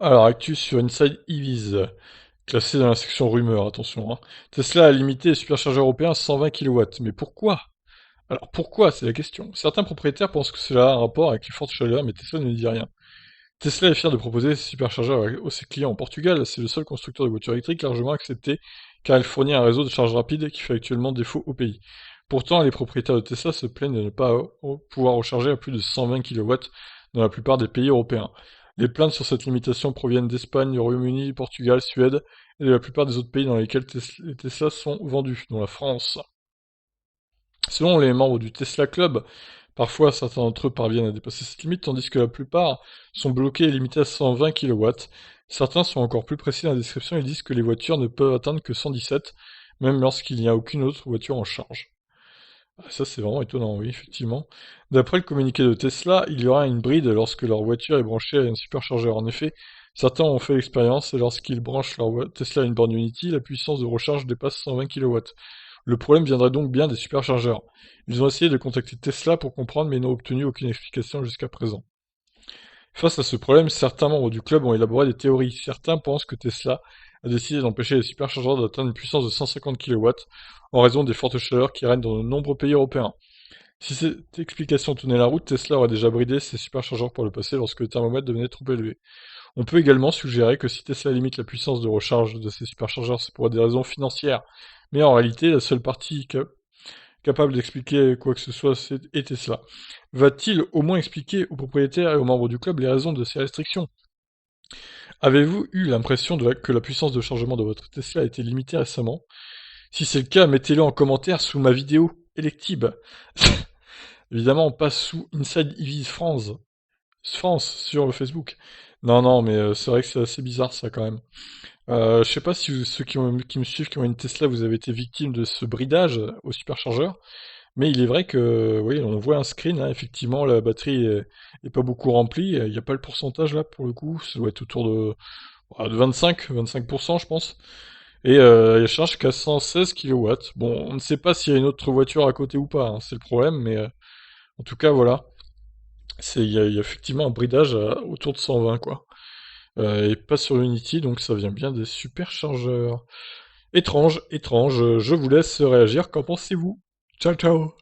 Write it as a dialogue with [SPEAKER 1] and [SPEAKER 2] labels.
[SPEAKER 1] Alors, actu sur Inside EVs, classé dans la section rumeurs, attention, hein. Tesla a limité les superchargeurs européens à 120 kW. Mais pourquoi? Alors pourquoi, c'est la question. Certains propriétaires pensent que cela a un rapport avec les fortes chaleurs, mais Tesla ne dit rien. Tesla est fier de proposer ses superchargeurs à ses clients en Portugal. C'est le seul constructeur de voitures électriques largement accepté, car il fournit un réseau de charge rapide qui fait actuellement défaut au pays. Pourtant, les propriétaires de Tesla se plaignent de ne pas pouvoir recharger à plus de 120 kW dans la plupart des pays européens. Les plaintes sur cette limitation proviennent d'Espagne, du Royaume-Uni, Portugal, Suède et de la plupart des autres pays dans lesquels les Tesla sont vendus, dont la France. Selon les membres du Tesla Club, parfois certains d'entre eux parviennent à dépasser cette limite, tandis que la plupart sont bloqués et limités à 120 kW. Certains sont encore plus précis dans la description et disent que les voitures ne peuvent atteindre que 117, même lorsqu'il n'y a aucune autre voiture en charge. Ah, ça c'est vraiment étonnant, oui, effectivement. D'après le communiqué de Tesla, il y aura une bride lorsque leur voiture est branchée à un superchargeur. En effet, certains ont fait l'expérience et lorsqu'ils branchent leur Tesla à une borne Unity, la puissance de recharge dépasse 120 kW. Le problème viendrait donc bien des superchargeurs. Ils ont essayé de contacter Tesla pour comprendre mais n'ont obtenu aucune explication jusqu'à présent. Face à ce problème, certains membres du club ont élaboré des théories. Certains pensent que Tesla a décidé d'empêcher les superchargeurs d'atteindre une puissance de 150 kW en raison des fortes chaleurs qui règnent dans de nombreux pays européens. Si cette explication tenait la route, Tesla aurait déjà bridé ses superchargeurs pour le passé lorsque le thermomètre devenait trop élevé. On peut également suggérer que si Tesla limite la puissance de recharge de ses superchargeurs, c'est pour des raisons financières. Mais en réalité, la seule partie capable d'expliquer quoi que ce soit est Tesla. Va-t-il au moins expliquer aux propriétaires et aux membres du club les raisons de ces restrictions? Avez-vous eu l'impression que la puissance de chargement de votre Tesla a été limitée récemment? Si c'est le cas, mettez-le en commentaire sous ma vidéo élective. Évidemment, pas sous Inside EVs France sur Facebook. Non, non, mais c'est vrai que c'est assez bizarre ça quand même. Je sais pas si ceux qui me suivent, qui ont une Tesla, vous avez été victime de ce bridage au superchargeur, mais il est vrai que, oui, on voit un screen, hein, effectivement, la batterie est pas beaucoup remplie, il n'y a pas le pourcentage là pour le coup, ça doit être autour de 25%, je pense. Et elle charge qu'à 116 kW. Bon, on ne sait pas s'il y a une autre voiture à côté ou pas, hein, c'est le problème, mais en tout cas, voilà. Il y a effectivement un bridage autour de 120, quoi. Et pas sur Unity, donc ça vient bien des superchargeurs. Étrange, étrange, je vous laisse réagir, qu'en pensez-vous? Ciao ciao!